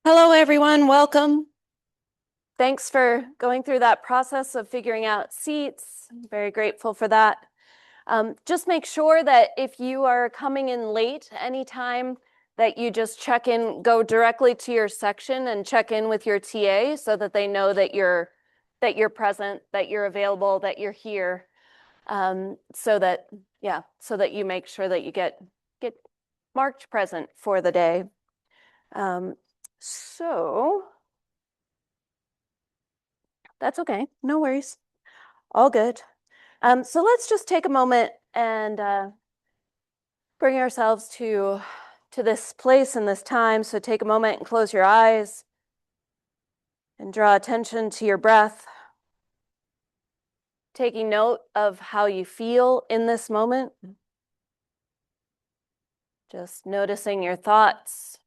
Hello, everyone. Welcome. Thanks for going through that process of figuring out seats. I'm very grateful for that. Just make sure that if you are coming in late anytime, that you just check in, go directly to your section and check in with your TA so that they know that you're present, that you're available, that you're here. So that you make sure that you get marked present for the day. So that's okay. No worries. All good. So let's just take a moment and bring ourselves to this place and this time. So take a moment and close your eyes and draw attention to your breath, taking note of how you feel in this moment. Just noticing your thoughts,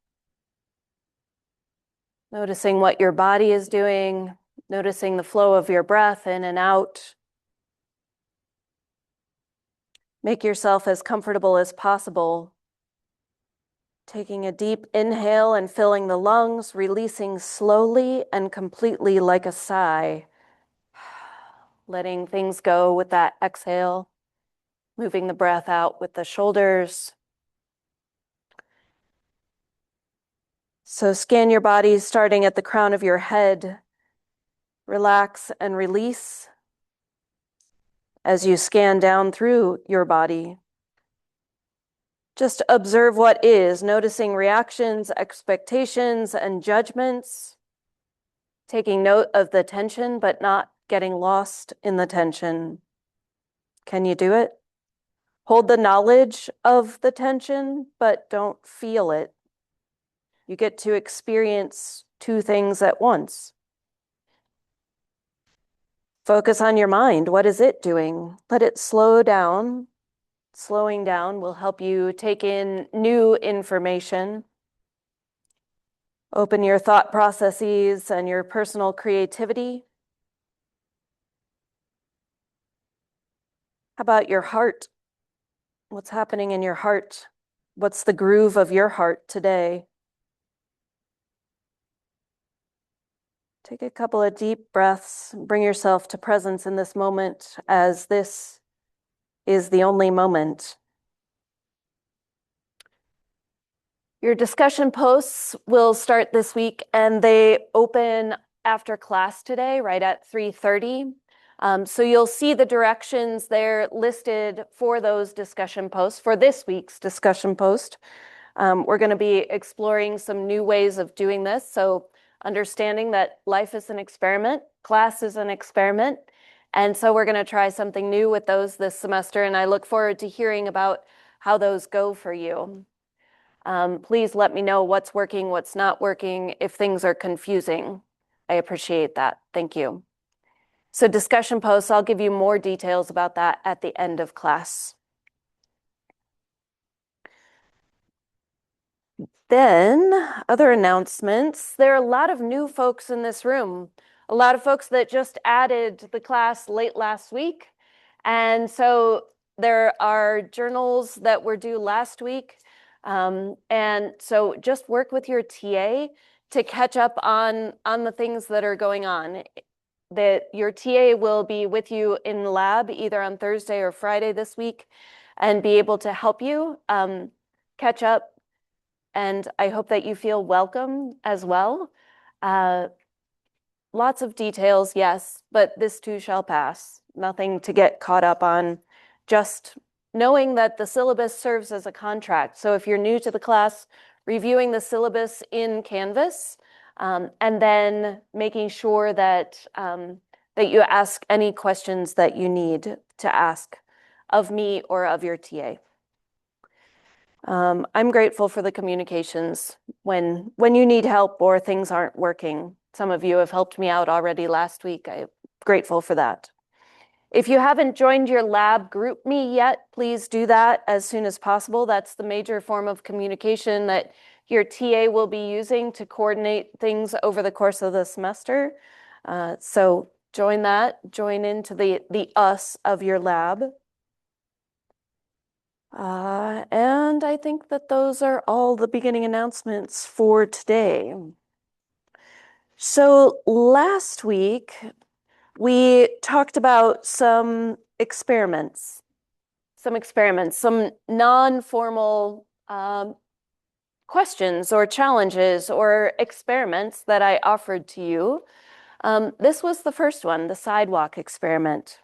noticing what your body is doing, noticing the flow of your breath in and out. Make yourself as comfortable as possible. Taking a deep inhale and filling the lungs, releasing slowly and completely like a sigh. Letting things go with that exhale. Moving the breath out with the shoulders. So scan your body starting at the crown of your head. Relax and release as you scan down through your body. Just observe what is, noticing reactions, expectations, and judgments. Taking note of the tension, but not getting lost in the tension. Can you do it? Hold the knowledge of the tension, but don't feel it. You get to experience two things at once. Focus on your mind. What is it doing? Let it slow down. Slowing down will help you take in new information. Open your thought processes and your personal creativity. How about your heart? What's happening in your heart? What's the groove of your heart today? Take a couple of deep breaths. Bring yourself to presence in this moment, as this is the only moment. Your discussion posts will start this week, and they open after class today, right at 3:30. So you'll see the directions there listed for those discussion posts, for this week's discussion post. We're going to be exploring some new ways of doing this. So understanding that life is an experiment, class is an experiment. And so we're going to try something new with those this semester. And I look forward to hearing about how those go for you. Please let me know what's working, what's not working, if things are confusing. I appreciate that. Thank you. So discussion posts, I'll give you more details about that at the end of class. Then, other announcements. There are a lot of new folks in this room, a lot of folks that just added the class late last week. And so there are journals that were due last week. And so just work with your TA to catch up on the things that are going on. That your TA will be with you in lab either on Thursday or Friday this week and be able to help you catch up. And I hope that you feel welcome as well. Lots of details, yes, but this too shall pass. Nothing to get caught up on. Just knowing that the syllabus serves as a contract. So if you're new to the class, reviewing the syllabus in Canvas, and then making sure that that you ask any questions that you need to ask of me or of your TA. I'm grateful for the communications when you need help or things aren't working. Some of you have helped me out already last week. I'm grateful for that. If you haven't joined your lab group me yet, please do that as soon as possible. That's the major form of communication that your TA will be using to coordinate things over the course of the semester. So join that, join into the us of your lab. And I think that those are all the beginning announcements for today. So last week, we talked about some some non-formal questions or challenges or experiments that I offered to you. This was the first one, the sidewalk experiment.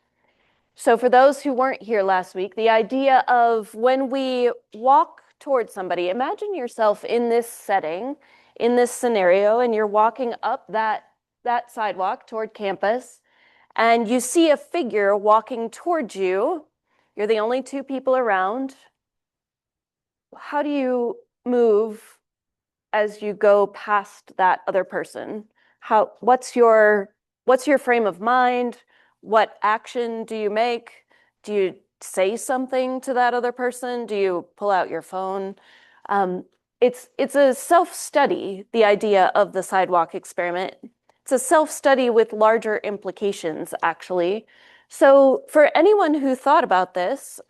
So for those who weren't here last week, the idea of when we walk towards somebody, imagine yourself in this setting, in this scenario, and you're walking up that sidewalk toward campus, and you see a figure walking towards you. You're the only two people around. How do you move as you go past that other person? What's your frame of mind? What action do you make? Do you say something to that other person? Do you pull out your phone? Um, it's a self-study, the idea of the sidewalk experiment. It's a self-study with larger implications, actually. So for anyone who thought about this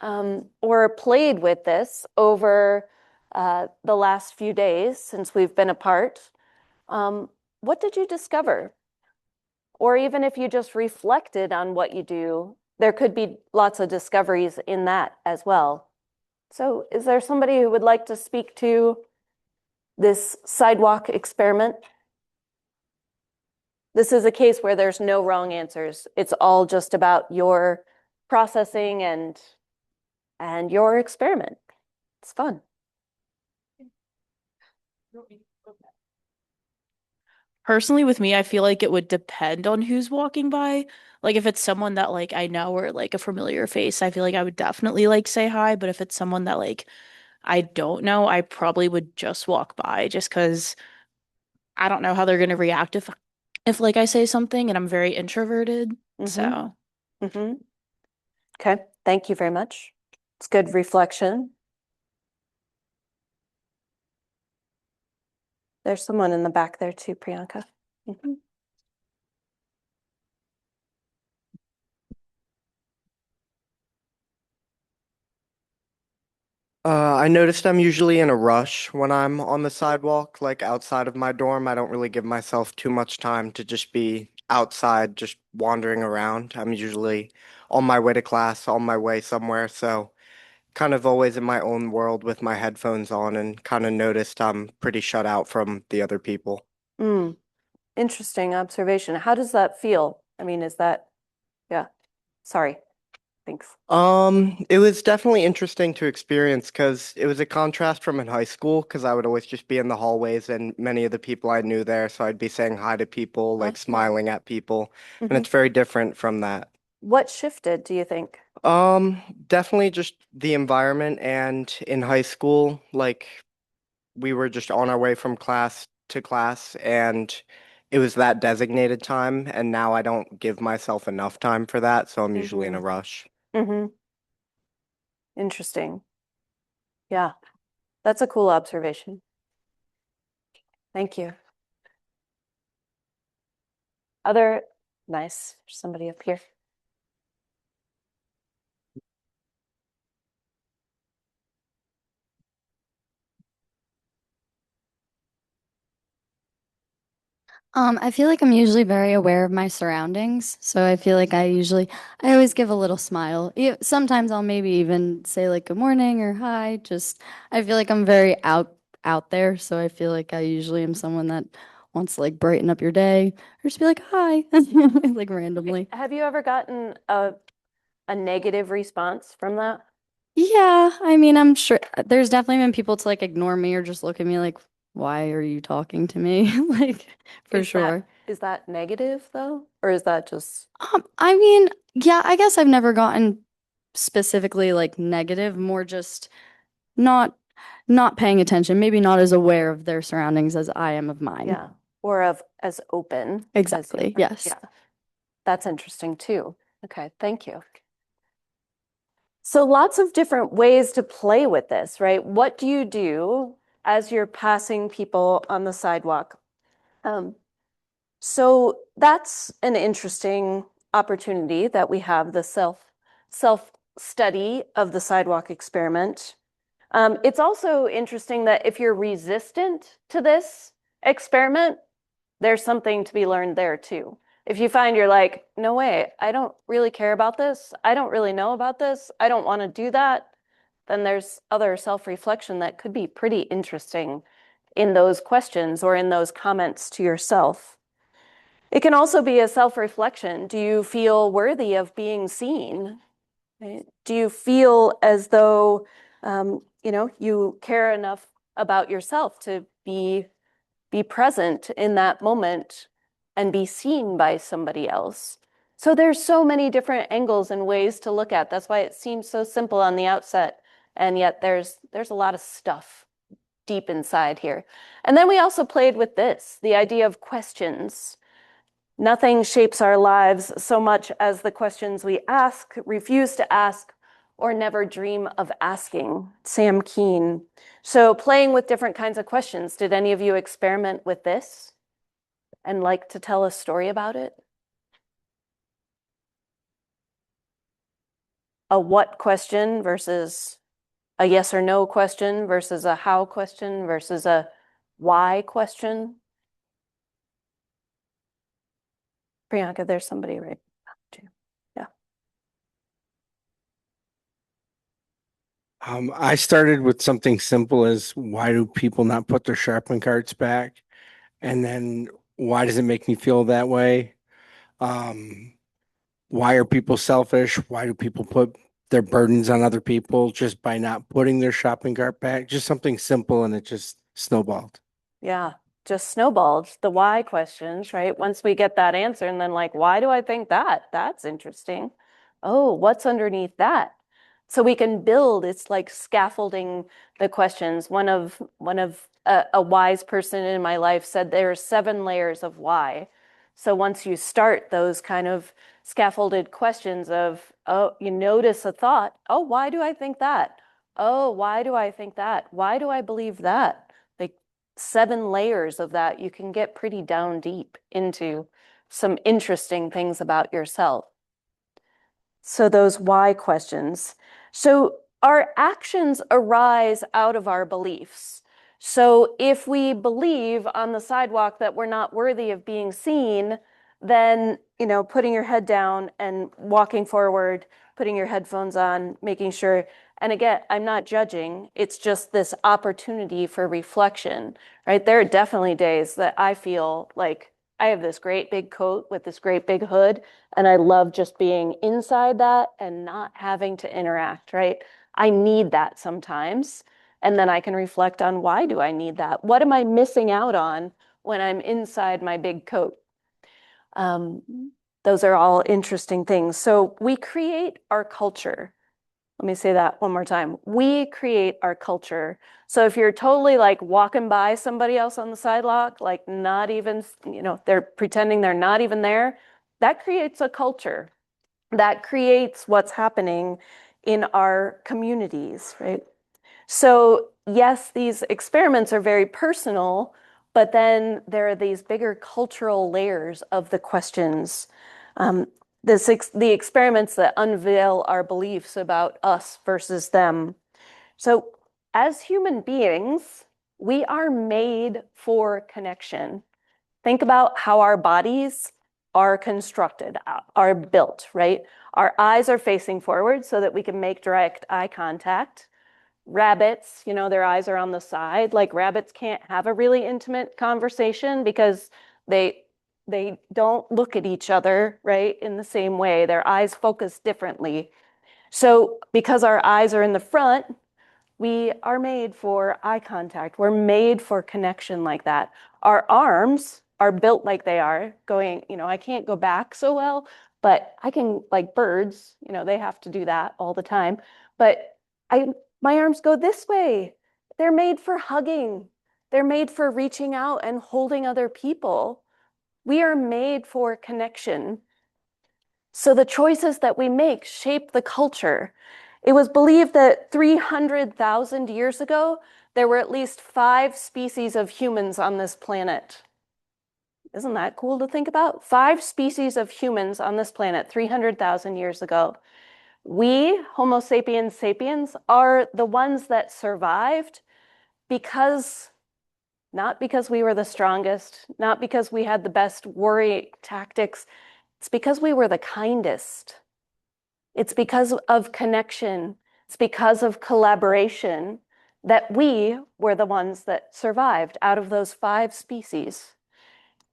or played with this over the last few days since we've been apart, what did you discover? Or even if you just reflected on what you do, there could be lots of discoveries in that as well. So, is there somebody who would like to speak to this sidewalk experiment? This is a case where there's no wrong answers. It's all just about your processing and your experiment. It's fun. Personally, with me, I feel like it would depend on who's walking by. Like if it's someone that like I know or like a familiar face, I feel like I would definitely like say hi. But if it's someone that like I don't know, I probably would just walk by just because I don't know how they're gonna react if like I say something and I'm very introverted. Mm-hmm. So Mm-hmm. Okay. Thank you very much. It's good reflection. There's someone in the back there too, Priyanka. Mhm. I noticed I'm usually in a rush when I'm on the sidewalk, like outside of my dorm. I don't really give myself too much time to just be outside, just wandering around. I'm usually on my way to class, on my way somewhere, so kind of always in my own world with my headphones on and kind of noticed I'm pretty shut out from the other people. Mm, interesting observation. How does that feel? I mean, yeah, sorry. Thanks. It was definitely interesting to experience because it was a contrast from in high school because I would always just be in the hallways and many of the people I knew there, so I'd be saying hi to people, like smiling at people, and Hmm. it's very different from that. What shifted, do you think? Definitely just the environment and in high school, like we were just on our way from class to class and it was that designated time, and now I don't give myself enough time for that, so I'm usually in Hmm. a rush. Hmm. Interesting. Yeah, that's a cool observation. Thank you. Other, nice, somebody up here. I feel like I'm usually very aware of my surroundings, so I feel like I always give a little smile. Sometimes I'll maybe even say like good morning or hi. I feel like I'm very out there, so I feel like I usually am someone that wants to like brighten up your day or just be like hi, like randomly. Have you ever gotten a negative response from that? Yeah, I mean, I'm sure there's definitely been people to like ignore me or just look at me like, why are you talking to me? Like, for Is that sure. is that negative though? Or is that just I mean, yeah, I guess I've never gotten specifically like negative, more just not not paying attention, maybe not as aware of their surroundings as I am of mine. yeah, or of as open as you Exactly. are? Yes. Yeah, that's interesting too. Okay, thank you. So lots of different ways to play with this, right? What do you do as you're passing people on the sidewalk? Um, so that's an interesting opportunity that we have, the self study of the sidewalk experiment. It's also interesting that if you're resistant to this experiment, there's something to be learned there too. If you find you're like, no way, I don't really care about this, I don't really know about this, I don't want to do that, then there's other self-reflection that could be pretty interesting in those questions or in those comments to yourself. It can also be a self-reflection. Do you feel worthy of being seen? Right? Do you feel as though you care enough about yourself to be present in that moment and be seen by somebody else? So there's so many different angles and ways to look at. That's why it seems so simple on the outset, and yet there's a lot of stuff deep inside here. And then we also played with this, the idea of questions. Nothing shapes our lives so much as the questions we ask, refuse to ask, or never dream of asking. Sam Keen. So playing with different kinds of questions. Did any of you experiment with this and like to tell a story about it? A what question versus a yes or no question versus a how question versus a why question? Priyanka, there's somebody right behind you. Yeah. I started with something simple as why do people not put their shopping carts back? And then why does it make me feel that way? Um, why are people selfish? Why do people put their burdens on other people just by not putting their shopping cart back? Just something simple and it just snowballed. Yeah, just snowballed the why questions, right? Once we get that answer, and then like, why do I think that? That's interesting. Oh, what's underneath that? So we can build, it's like scaffolding the questions. One of a wise person in my life said there are 7 layers of why. So once you start those kind of scaffolded questions of, oh, you notice a thought, oh, why do I think that? Oh, why do I think that? Why do I believe that? Like 7 layers of that, you can get pretty down deep into some interesting things about yourself. So those why questions. So our actions arise out of our beliefs. So if we believe on the sidewalk that we're not worthy of being seen, then, putting your head down and walking forward, putting your headphones on, making sure, and again, I'm not judging, it's just this opportunity for reflection, right? There are definitely days that I feel like I have this great big coat with this great big hood, and I love just being inside that and not having to interact, right? I need that sometimes. And then I can reflect on, why do I need that? What am I missing out on when I'm inside my big coat? Um, those are all interesting things. So we create our culture. Let me say that one more time. We create our culture. So if you're totally like walking by somebody else on the sidewalk, like not even, they're pretending they're not even there, that creates a culture. That creates what's happening in our communities, right? So yes, these experiments are very personal, but then there are these bigger cultural layers of the questions. Um, the experiments that unveil our beliefs about us versus them. So as human beings, we are made for connection. Think about how our bodies are constructed, are built, right? Our eyes are facing forward so that we can make direct eye contact. Rabbits, their eyes are on the side. Like rabbits can't have a really intimate conversation because they don't look at each other, right, in the same way. Their eyes focus differently. So because our eyes are in the front, we are made for eye contact. We're made for connection like that. Our arms are built like they are going, I can't go back so well, but I can, like birds, they have to do that all the time. But my arms go this way. They're made for hugging. They're made for reaching out and holding other people. We are made for connection. So the choices that we make shape the culture. It was believed that 300,000 years ago, there were at least 5 species of humans on this planet. Isn't that cool to think about? 5 species of humans on this planet 300,000 years ago. We, Homo sapiens sapiens, are the ones that survived because not because we were the strongest, not because we had the best worry tactics. It's because we were the kindest. It's because of connection. It's because of collaboration that we were the ones that survived out of those 5 species.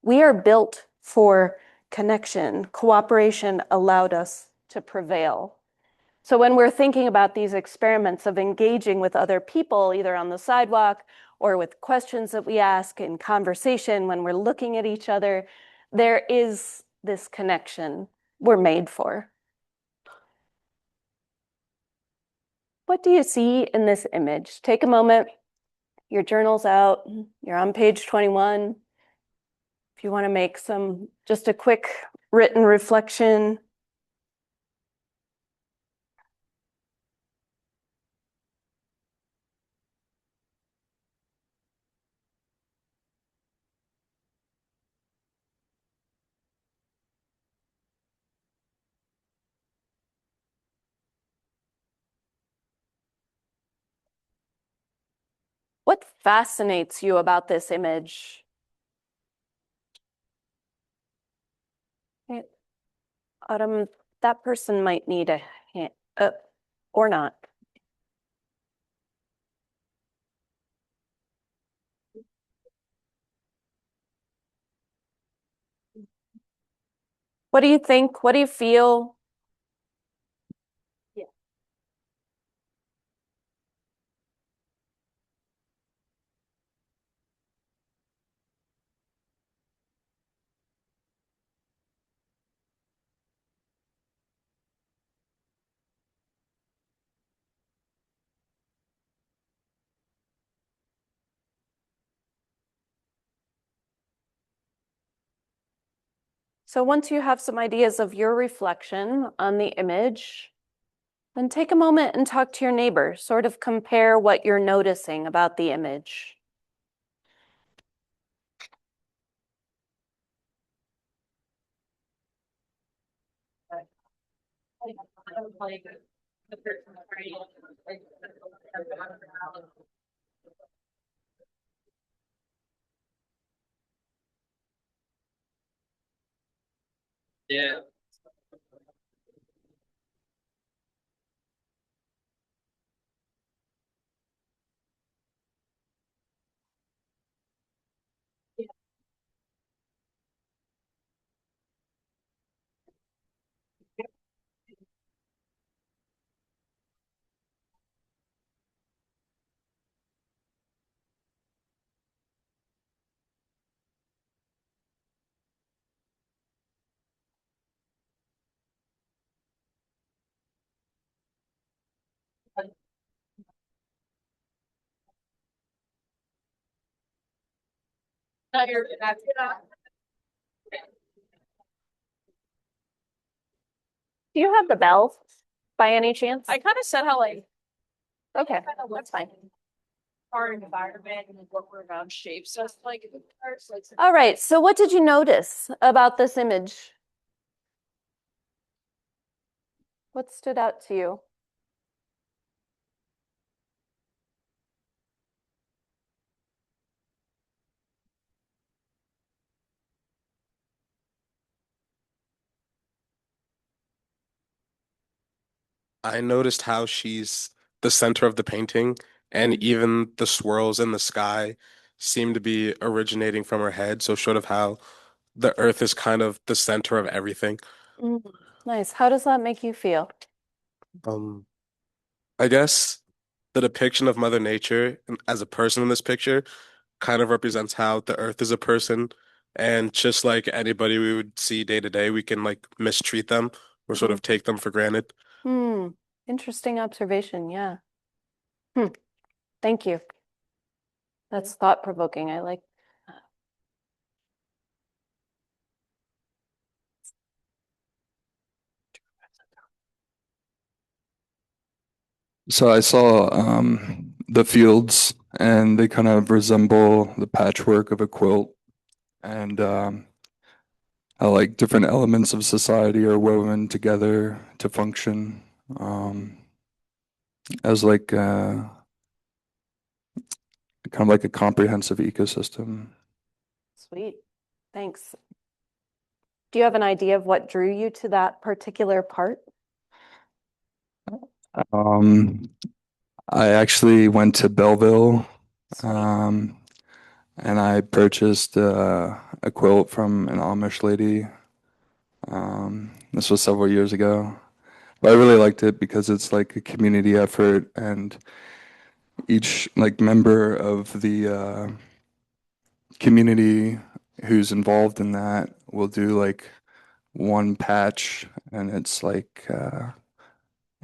We are built for connection. Cooperation allowed us to prevail. So when we're thinking about these experiments of engaging with other people, either on the sidewalk or with questions that we ask in conversation, when we're looking at each other, there is this connection we're made for. What do you see in this image? Take a moment, your journal's out, you're on page 21. If you want to make just a quick written reflection. What fascinates you about this image? Autumn, that person might need a hand, or not. What do you think? What do you feel? Yeah. So once you have some ideas of your reflection on the image, then take a moment and talk to your neighbor, sort of compare what you're noticing about the image. Yeah. Do you have the bell by any chance? I kind of said how like Okay, that's fine. our environment and what we're around shapes us like All right, so what did you notice about this image? What stood out to you? I noticed how she's the center of the painting, and even the swirls in the sky seem to be originating from her head. So, sort of how the earth is kind of the center of everything. Mm, nice. How does that make you feel? Um, I guess the depiction of Mother Nature as a person in this picture kind of represents how the earth is a person. And just like anybody we would see day to day, we can like mistreat them or sort of take them for granted. Hmm. Interesting observation. Yeah. Hmm. Thank you. That's thought-provoking. I like. So I saw the fields, and they kind of resemble the patchwork of a quilt, and how like different elements of society are woven together to function. um, as like kind of like a comprehensive ecosystem. Sweet. Thanks. Do you have an idea of what drew you to that particular part? Um, I actually went to Belleville, Sweet. and I purchased a quilt from an Amish lady. This was several years ago. But I really liked it because it's like a community effort, and each like member of the community who's involved in that will do like one patch, and it's like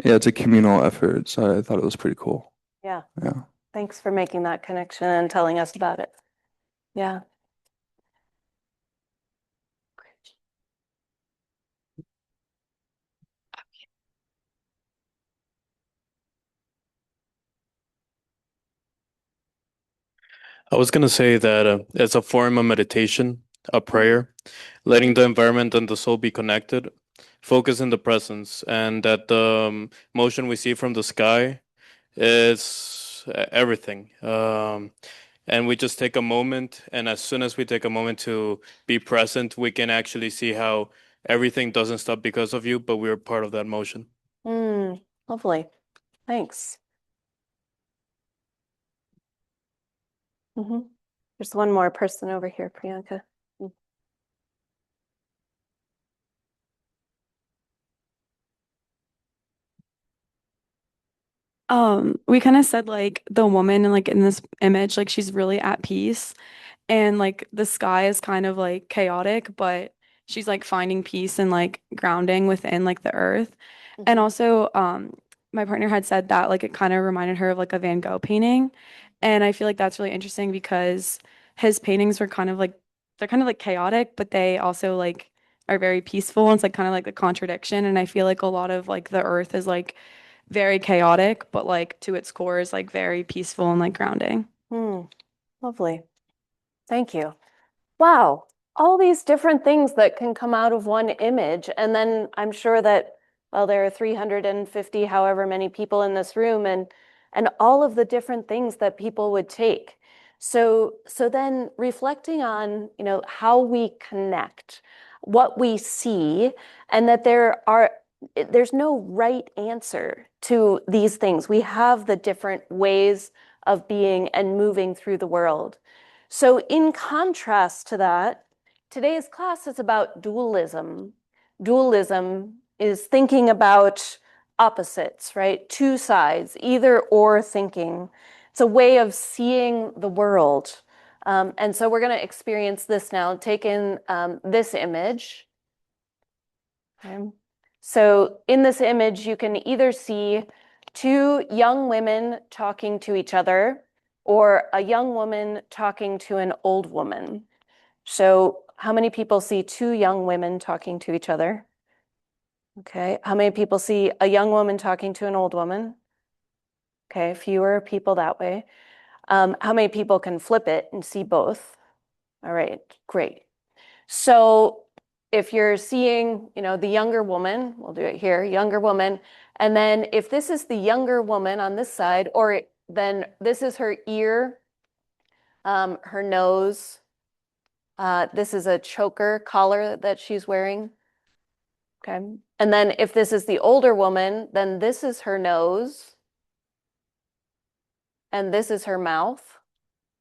yeah, it's a communal effort. So I thought it was pretty cool. Yeah. Yeah. Thanks for making that connection and telling us about it. Yeah. I was going to say that it's a form of meditation, a prayer, letting the environment and the soul be connected, focus in the presence, and that the motion we see from the sky is everything. And we just take a moment, and as soon as we take a moment to be present, we can actually see how everything doesn't stop because of you, but we're part of that motion. Lovely. Thanks. There's one more person over here, Priyanka. We kind of said like the woman and like in this image, like she's really at peace and like the sky is kind of like chaotic, but she's like finding peace and like grounding within like the earth. And also, my partner had said that like it kind of reminded her of like a Van Gogh painting. And I feel like that's really interesting because his paintings were kind of like they're kind of like chaotic, but they also like are very peaceful. And it's like kind of like a contradiction. And I feel like a lot of like the earth is like very chaotic, but like to its core is like very peaceful and like grounding. Lovely. Thank you. Wow. All these different things that can come out of one image. And then I'm sure that, well, there are 350, however many people in this room, and all of the different things that people would take. So then reflecting on, how we connect, what we see, and that there's no right answer to these things. We have the different ways of being and moving through the world. So in contrast to that, today's class is about dualism. Dualism is thinking about opposites, right? Two sides, either or thinking. It's a way of seeing the world. And so we're going to experience this now. Take in this image. Okay. So in this image, you can either see two young women talking to each other or a young woman talking to an old woman. So how many people see two young women talking to each other? Okay. How many people see a young woman talking to an old woman? Okay, fewer people that way. How many people can flip it and see both? All right, great. So if you're seeing, the younger woman, we'll do it here, younger woman, and then if this is the younger woman on this side, or then this is her ear, her nose, this is a choker collar that she's wearing. Okay. And then if this is the older woman, then this is her nose, and this is her mouth,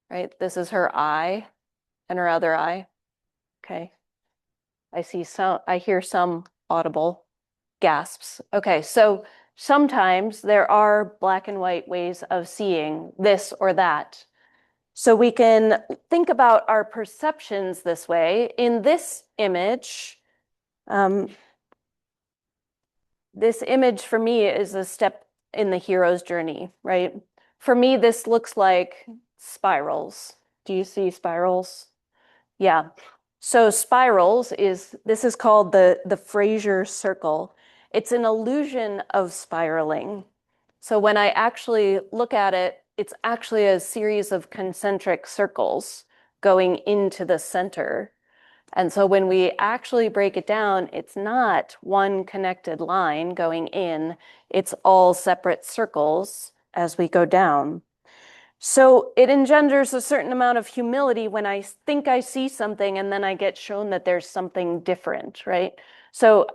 right? This is her eye and her other eye. Okay. I hear some audible gasps. Okay, so sometimes there are black and white ways of seeing this or that. So we can think about our perceptions this way. In this image for me is a step in the hero's journey, right? For me, this looks like spirals. Do you see spirals? Yeah. So this is called the Fraser circle. It's an illusion of spiraling. So when I actually look at it, it's actually a series of concentric circles going into the center. And so when we actually break it down, it's not one connected line going in, it's all separate circles as we go down. So it engenders a certain amount of humility when I think I see something and then I get shown that there's something different, right? So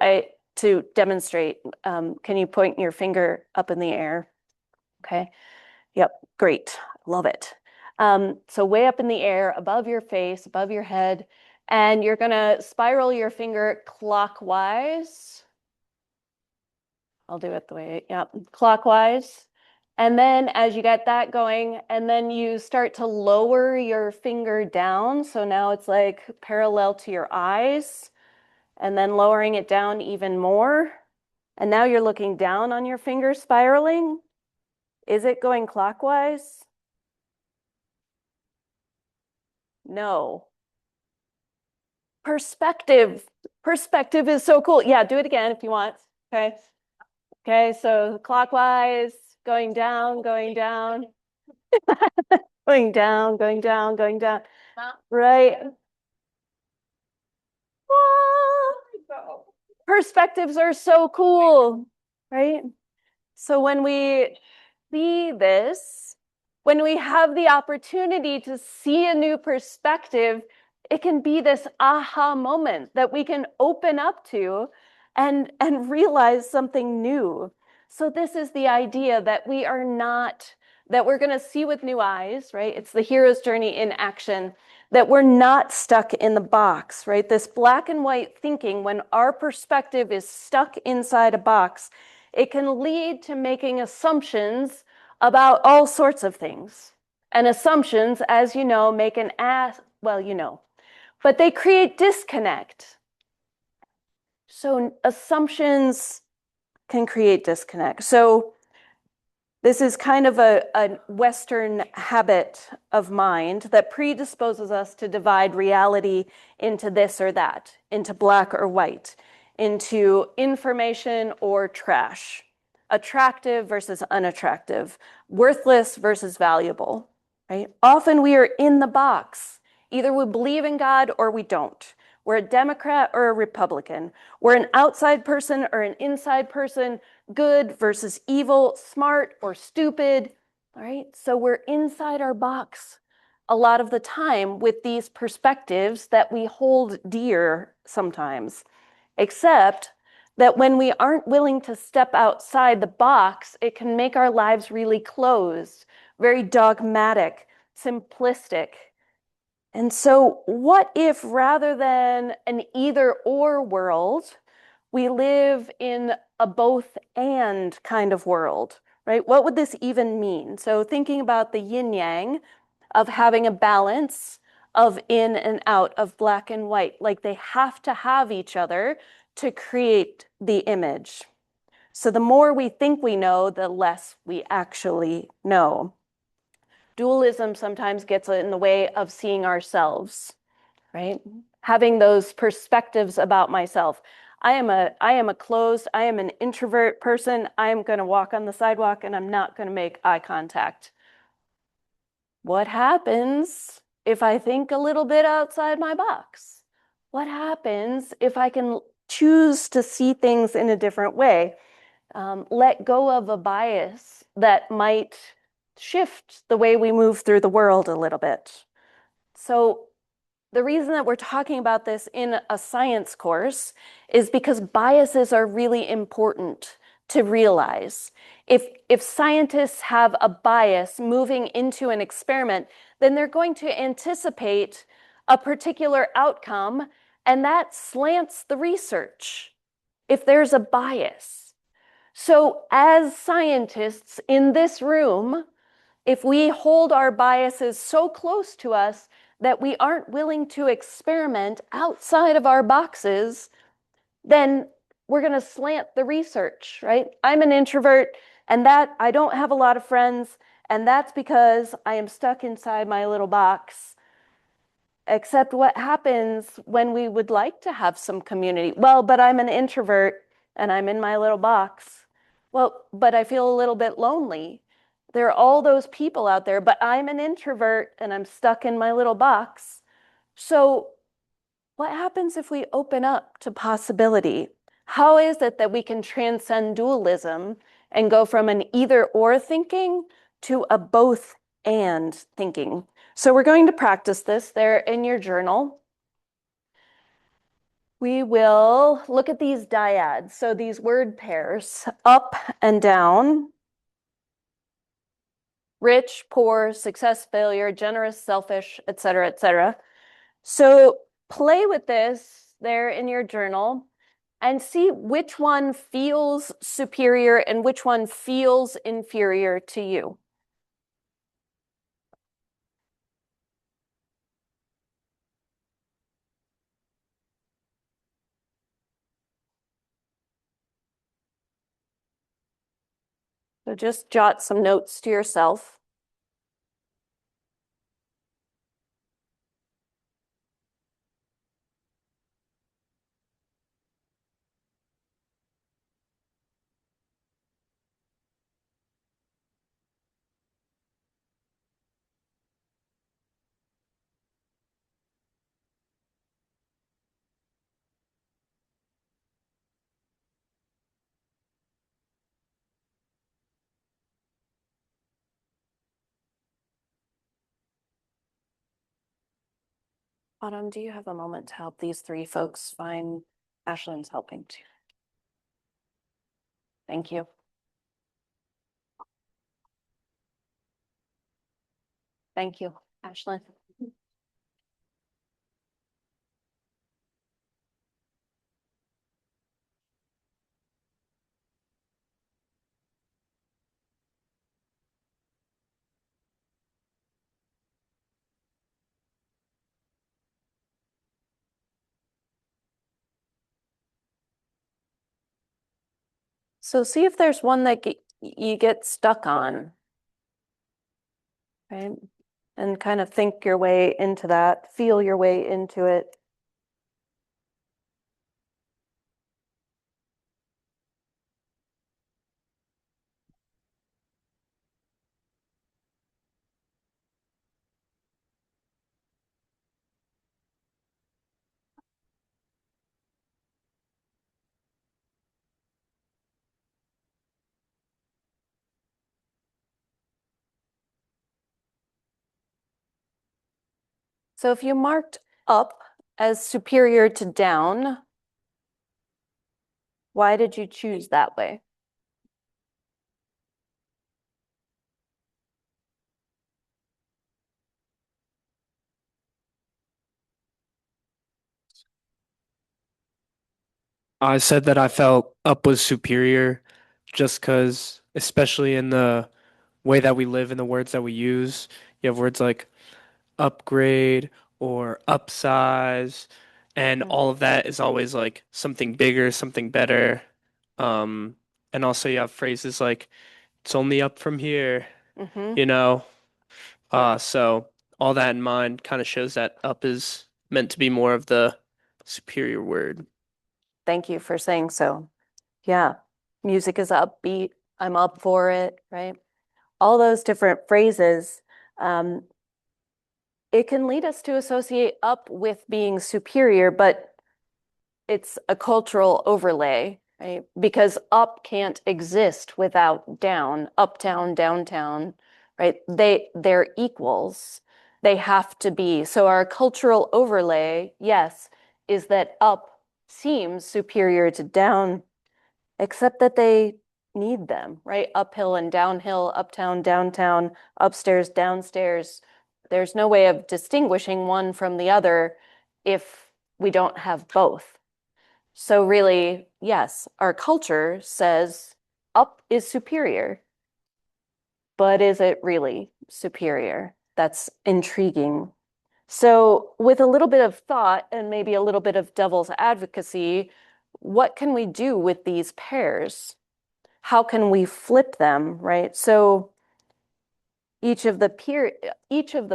to demonstrate, can you point your finger up in the air? Okay. Yep, great. Love it. So way up in the air, above your face, above your head, and you're gonna spiral your finger clockwise. I'll do it the way, yep, clockwise. And then as you get that going, and then you start to lower your finger down. So now it's like parallel to your eyes, and then lowering it down even more. And now you're looking down on your finger spiraling. Is it going clockwise? No. Perspective. Perspective is so cool. Yeah, do it again if you want. Okay. Okay, so clockwise, going down, going down, going down, going down, going down. Right. Ah, perspectives are so cool, right? So when we see this, when we have the opportunity to see a new perspective, it can be this aha moment that we can open up to and realize something new. So this is the idea that we are not, that we're going to see with new eyes, right? It's the hero's journey in action, that we're not stuck in the box, right? This black and white thinking, when our perspective is stuck inside a box, it can lead to making assumptions about all sorts of things. And assumptions, as you know, make an ass, well, you know, but they create disconnect. So assumptions can create disconnect. So this is kind of a Western habit of mind that predisposes us to divide reality into this or that, into black or white, into information or trash, attractive versus unattractive, worthless versus valuable, right? Often we are in the box. Either we believe in God or we don't. We're a Democrat or a Republican. We're an outside person or an inside person, good versus evil, smart or stupid, all right? So we're inside our box a lot of the time with these perspectives that we hold dear sometimes, except that when we aren't willing to step outside the box, it can make our lives really closed, very dogmatic, simplistic. And so what if rather than an either or world, we live in a both and kind of world, right? What would this even mean? So thinking about the yin yang of having a balance of in and out, of black and white, like they have to have each other to create the image. So the more we think we know, the less we actually know. Dualism sometimes gets in the way of seeing ourselves, right? Having those perspectives about myself. I am an introvert person. I am going to walk on the sidewalk and I'm not going to make eye contact. What happens if I think a little bit outside my box? What happens if I can choose to see things in a different way? Let go of a bias that might shift the way we move through the world a little bit. So the reason that we're talking about this in a science course is because biases are really important to realize. If scientists have a bias moving into an experiment, then they're going to anticipate a particular outcome, and that slants the research if there's a bias. So as scientists in this room, if we hold our biases so close to us that we aren't willing to experiment outside of our boxes, then we're going to slant the research, right? I'm an introvert, and that I don't have a lot of friends, and that's because I am stuck inside my little box. Except what happens when we would like to have some community? Well, but I'm an introvert and I'm in my little box. Well, but I feel a little bit lonely. There are all those people out there, but I'm an introvert and I'm stuck in my little box. So what happens if we open up to possibility? How is it that we can transcend dualism and go from an either-or thinking to a both-and thinking? So we're going to practice this there in your journal. We will look at these dyads, so these word pairs, up and down, rich, poor, success, failure, generous, selfish, etc., etc. So play with this there in your journal and see which one feels superior and which one feels inferior to you. So just jot some notes to yourself. Autumn, do you have a moment to help these three folks find Ashlyn's helping too? Thank you. Thank you, Ashlyn. So see if there's one that you get stuck on, right? And kind of think your way into that, feel your way into it. So if you marked up as superior to down, why did you choose that way? I said that I felt up was superior just because, especially in the way that we live and the words that we use, you have words like upgrade or upsize, and all of that is always like something bigger, something better. Um, and also you have phrases like it's only up from here, Mm-hmm. you know? So all that in mind kind of shows that up is meant to be more of the superior word. Thank you for saying so. Yeah, music is upbeat. I'm up for it, right? All those different phrases, it can lead us to associate up with being superior, but it's a cultural overlay, right? Because up can't exist without down, uptown, downtown, right? They're equals. They have to be. So our cultural overlay, yes, is that up seems superior to down, except that they need them, right? Uphill and downhill, uptown, downtown, upstairs, downstairs. There's no way of distinguishing one from the other if we don't have both. So really, yes, our culture says up is superior, but is it really superior? That's intriguing. So with a little bit of thought and maybe a little bit of devil's advocacy, what can we do with these pairs? How can we flip them, right? So each of the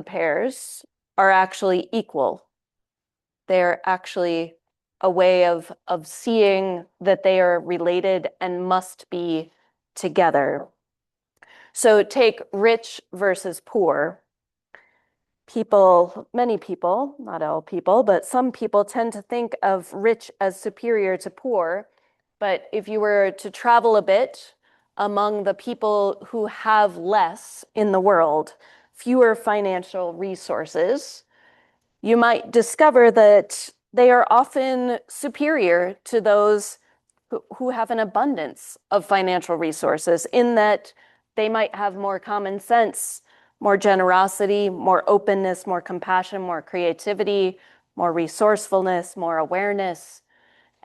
pairs are actually equal. They're actually a way of seeing that they are related and must be together. So take rich versus poor. people, many people, not all people, but some people tend to think of rich as superior to poor. But if you were to travel a bit among the people who have less in the world, fewer financial resources, you might discover that they are often superior to those who have an abundance of financial resources, in that they might have more common sense, more generosity, more openness, more compassion, more creativity, more resourcefulness, more awareness.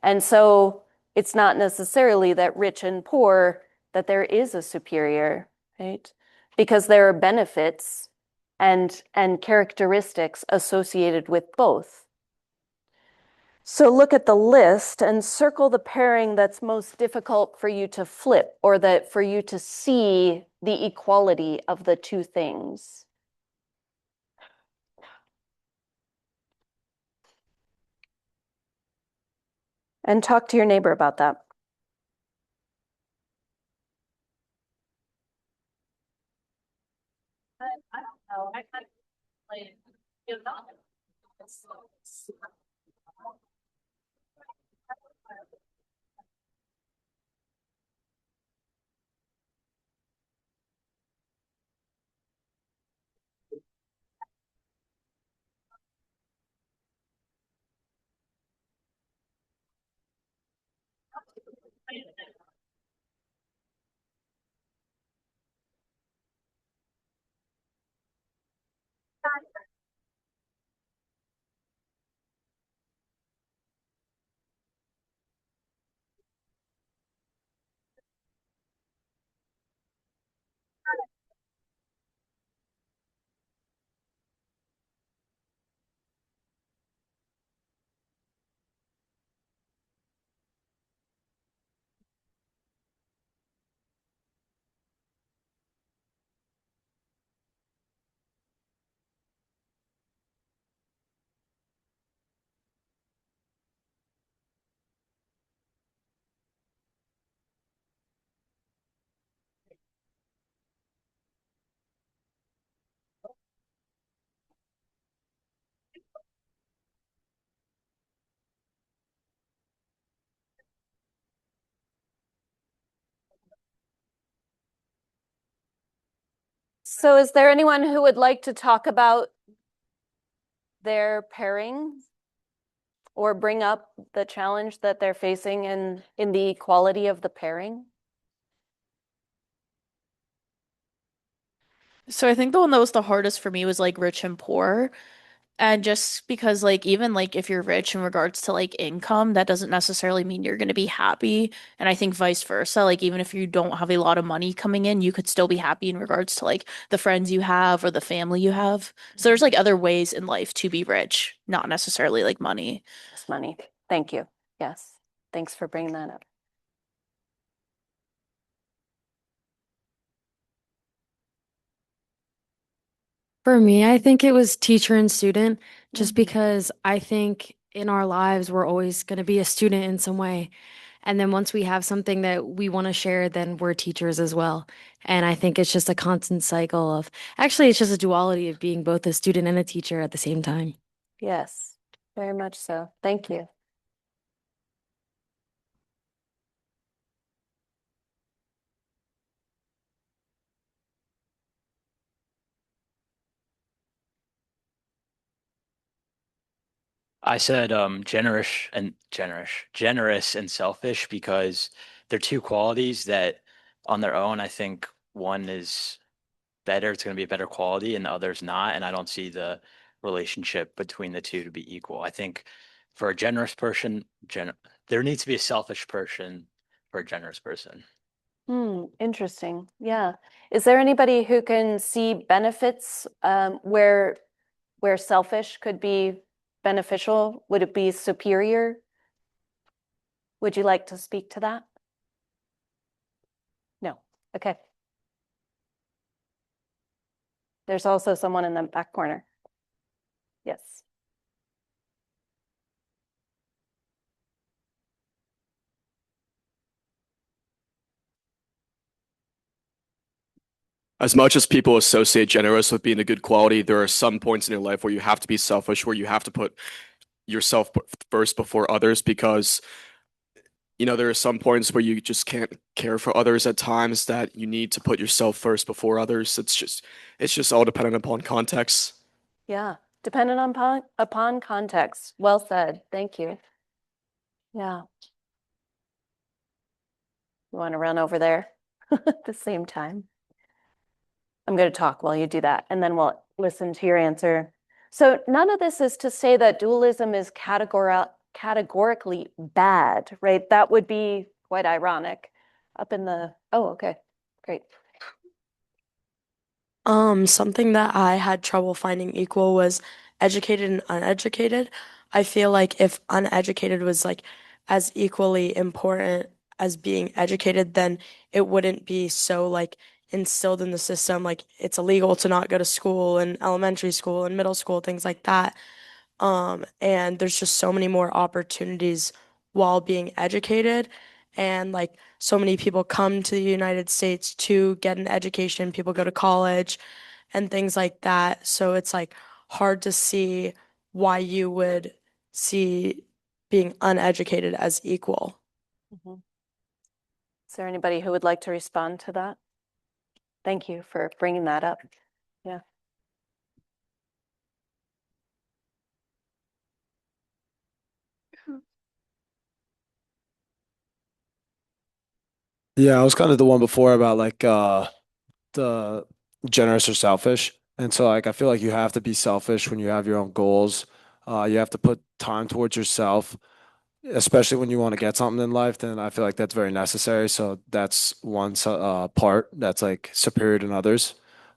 And so it's not necessarily that rich and poor, that there is a superior, right? Because there are benefits and characteristics associated with both. So look at the list and circle the pairing that's most difficult for you to flip, or that for you to see the equality of the two things. And talk to your neighbor about that. I don't know. I kind of like, you know, so is there anyone who would like to talk about their pairing, or bring up the challenge that they're facing in the equality of the pairing? So I think the one that was the hardest for me was like rich and poor. And just because like even like if you're rich in regards to like income, that doesn't necessarily mean you're going to be happy. And I think vice versa, like even if you don't have a lot of money coming in, you could still be happy in regards to like the friends you have or the family you have. So there's like other ways in life to be rich, not necessarily like money. Just money. Thank you. Yes. Thanks for bringing that up. For me, I think it was teacher and student, just Mhm. because I think in our lives, we're always going to be a student in some way. And then once we have something that we want to share, then we're teachers as well. And I think it's just a constant cycle of actually, it's just a duality of being both a student and a teacher at the same time. Yes, very much so. Thank you. I said generous and selfish because they're two qualities that on their own, I think one is better, it's going to be a better quality, and the other's not. And I don't see the relationship between the two to be equal. I think for a generous person, there needs to be a selfish person for a generous person. Interesting. Yeah. Is there anybody who can see benefits where selfish could be beneficial? Would it be superior? Would you like to speak to that? No. Okay. There's also someone in the back corner. Yes. as much as people associate generous with being a good quality, there are some points in your life where you have to be selfish, where you have to put yourself first before others, because there are some points where you just can't care for others at times, that you need to put yourself first before others. It's just all dependent upon context. Yeah, dependent upon context. Well said. Thank you. Yeah. You want to run over there at the same time? I'm going to talk while you do that, and then we'll listen to your answer. So none of this is to say that dualism is categorically bad, right? That would be quite ironic. Oh, okay, great. Something that I had trouble finding equal was educated and uneducated. I feel like if uneducated was like as equally important as being educated, then it wouldn't be so like instilled in the system. Like it's illegal to not go to school in elementary school and middle school, things like that. And there's just so many more opportunities while being educated. And like so many people come to the United States to get an education, people go to college and things like that. So it's like hard to see why you would see being uneducated as equal. Mhm. Is there anybody who would like to respond to that? Thank you for bringing that up. Yeah. Yeah, I was kind of the one before about like the generous or selfish. And so like I feel like you have to be selfish when you have your own goals. You have to put time towards yourself, especially when you want to get something in life, then I feel like that's very necessary. So that's one part that's like superior than others.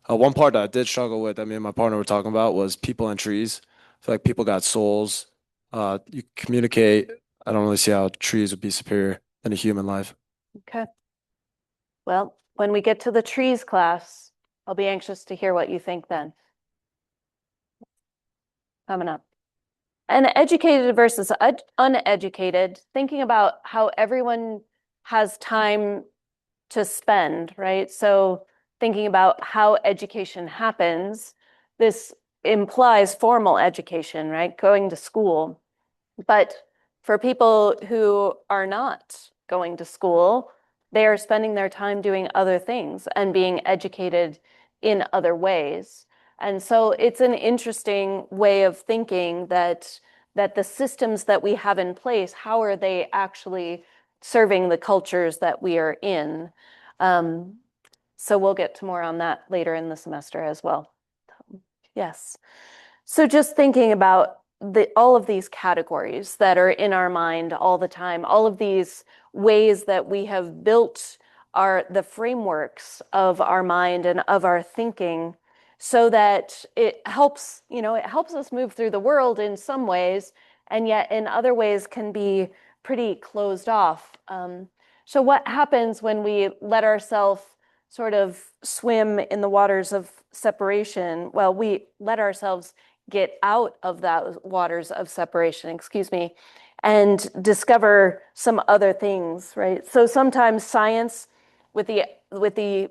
One part that I did struggle with, that me and my partner were talking about, was people and trees. I feel like people got souls. You communicate. I don't really see how trees would be superior than a human life. Okay. Well, when we get to the trees class, I'll be anxious to hear what you think then. Coming up. And educated versus uneducated, thinking about how everyone has time to spend, right? So thinking about how education happens, this implies formal education, right? Going to school. But for people who are not going to school, they are spending their time doing other things and being educated in other ways. And so it's an interesting way of thinking that the systems that we have in place, how are they actually serving the cultures that we are in? So we'll get to more on that later in the semester as well. Yes. So just thinking about all of these categories that are in our mind all the time, all of these ways that we have built the frameworks of our mind and of our thinking, so that it helps us move through the world in some ways, and yet in other ways can be pretty closed off. So what happens when we let ourselves sort of swim in the waters of separation? Well, we let ourselves get out of those waters of separation, and discover some other things, right? So sometimes science, with the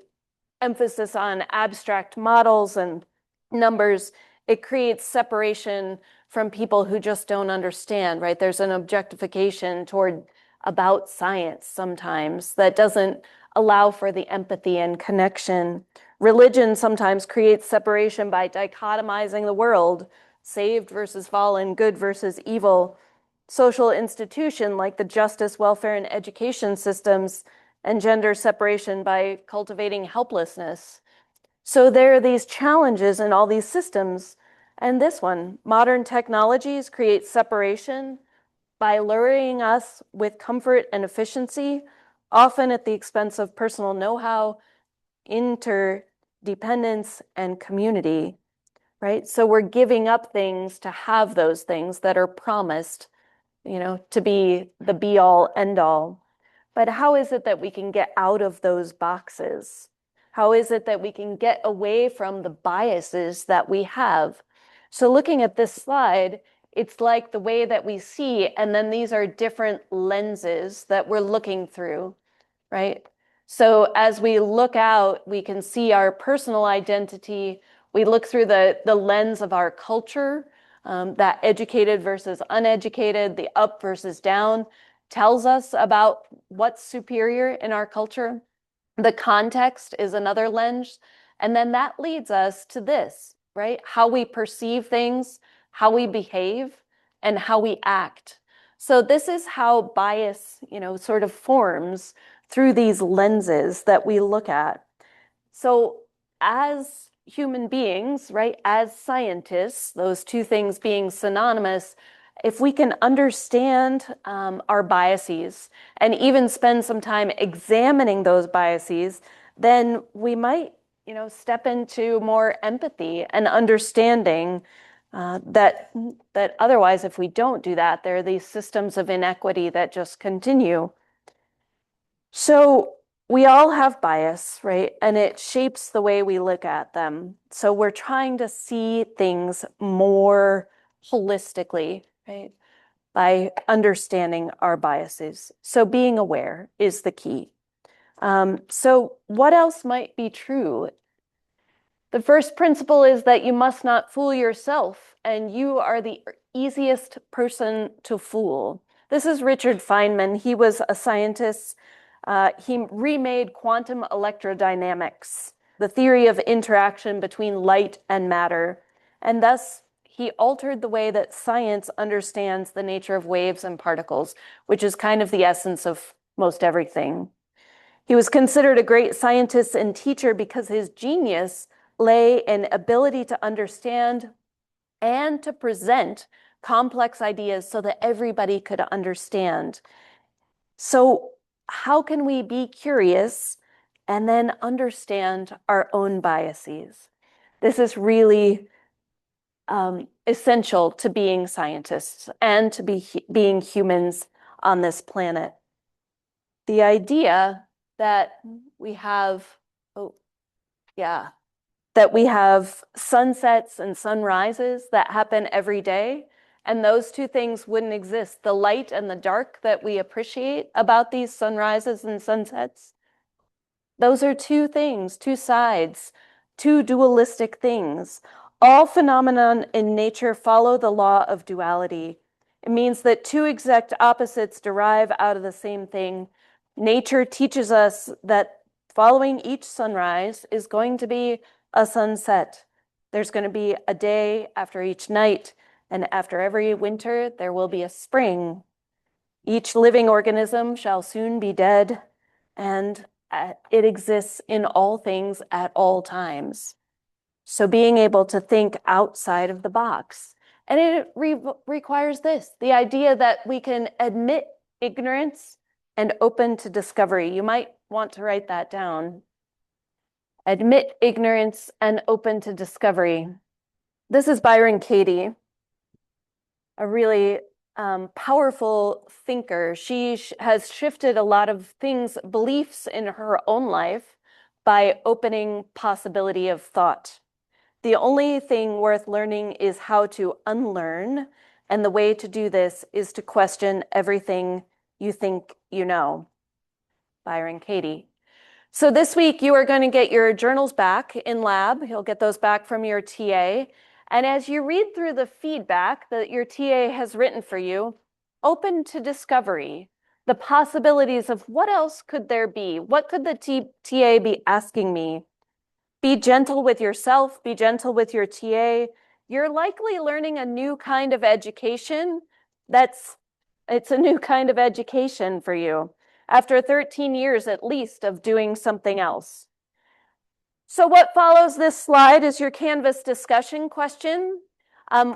emphasis on abstract models and numbers, it creates separation from people who just don't understand, right? There's an objectification about science sometimes that doesn't allow for the empathy and connection. Religion sometimes creates separation by dichotomizing the world, saved versus fallen, good versus evil. Social institution like the justice, welfare, and education systems engender separation by cultivating helplessness. So there are these challenges in all these systems. And this one, modern technologies create separation by luring us with comfort and efficiency, often at the expense of personal know-how, interdependence, and community, right? So we're giving up things to have those things that are promised, to be the be all end all. But how is it that we can get out of those boxes? How is it that we can get away from the biases that we have? So looking at this slide, it's like the way that we see, and then these are different lenses that we're looking through, right? So as we look out, we can see our personal identity. We look through the lens of our culture, that educated versus uneducated, the up versus down, tells us about what's superior in our culture. The context is another lens. And then that leads us to this, right? How we perceive things, how we behave, and how we act. So this is how bias, sort of forms through these lenses that we look at. So as human beings, right, as scientists, those two things being synonymous, if we can understand our biases and even spend some time examining those biases, then we might, step into more empathy and understanding that otherwise, if we don't do that, there are these systems of inequity that just continue. So we all have bias, right? And it shapes the way we look at them. So we're trying to see things more holistically, right? By understanding our biases. So being aware is the key. So what else might be true? The first principle is that you must not fool yourself, and you are the easiest person to fool. This is Richard Feynman. He was a scientist. He remade quantum electrodynamics, the theory of interaction between light and matter, and thus he altered the way that science understands the nature of waves and particles, which is kind of the essence of most everything. He was considered a great scientist and teacher because his genius lay in ability to understand and to present complex ideas so that everybody could understand. So how can we be curious and then understand our own biases? This is really essential to being scientists and to being humans on this planet. The idea that we have, that we have sunsets and sunrises that happen every day, and those two things wouldn't exist. The light and the dark that we appreciate about these sunrises and sunsets, those are two things, two sides, two dualistic things. All phenomena in nature follow the law of duality. It means that two exact opposites derive out of the same thing. Nature teaches us that following each sunrise is going to be a sunset. There's going to be a day after each night, and after every winter, there will be a spring. Each living organism shall soon be dead, and it exists in all things at all times. So being able to think outside of the box. And it requires this, the idea that we can admit ignorance and open to discovery. You might want to write that down. Admit ignorance and open to discovery. This is Byron Katie, a really powerful thinker. She has shifted a lot of things, beliefs in her own life by opening possibility of thought. The only thing worth learning is how to unlearn, and the way to do this is to question everything you think you know. Byron Katie. So this week you are going to get your journals back in lab. You'll get those back from your TA. And as you read through the feedback that your TA has written for you, open to discovery, the possibilities of what else could there be? What could the TA be asking me? Be gentle with yourself, be gentle with your TA. You're likely learning a new kind of education. It's a new kind of education for you after 13 years at least of doing something else. So what follows this slide is your Canvas discussion question.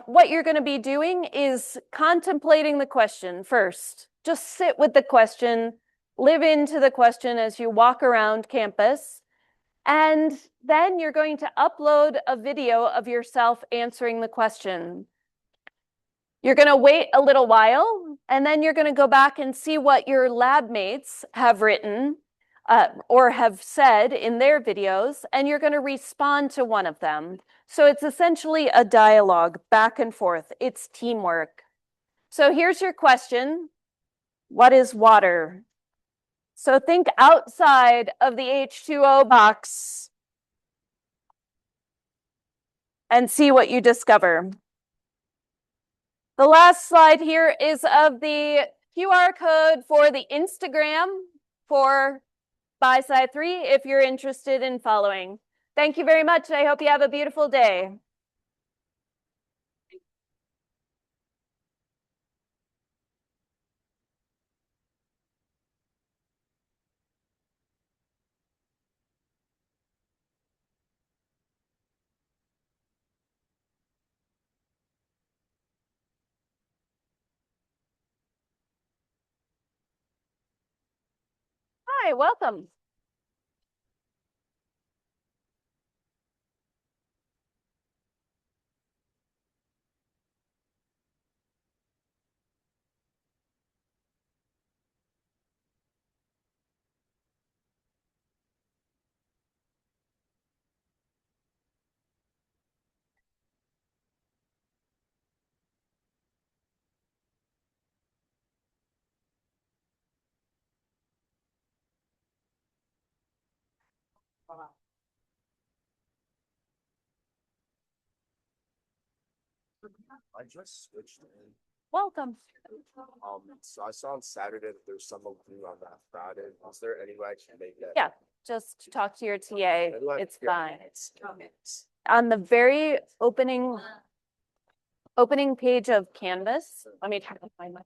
What you're going to be doing is contemplating the question first. Just sit with the question, live into the question as you walk around campus. And then you're going to upload a video of yourself answering the question. You're going to wait a little while, and then you're going to go back and see what your lab mates have written or have said in their videos, and you're going to respond to one of them. So it's essentially a dialogue back and forth. It's teamwork. So here's your question. What is water? So think outside of the H2O box and see what you discover. The last slide here is of the QR code for the Instagram for Bi-Sci 3 if you're interested in following. Thank you very much. I hope you have a beautiful day. Hi, welcome. I just switched in. Welcome. So I saw on Saturday that there's some opening on that Friday. Is there any way I can make that? Yeah, just talk to your TA. How do I It's get fine. it? On the very opening page of Canvas, let me try to find my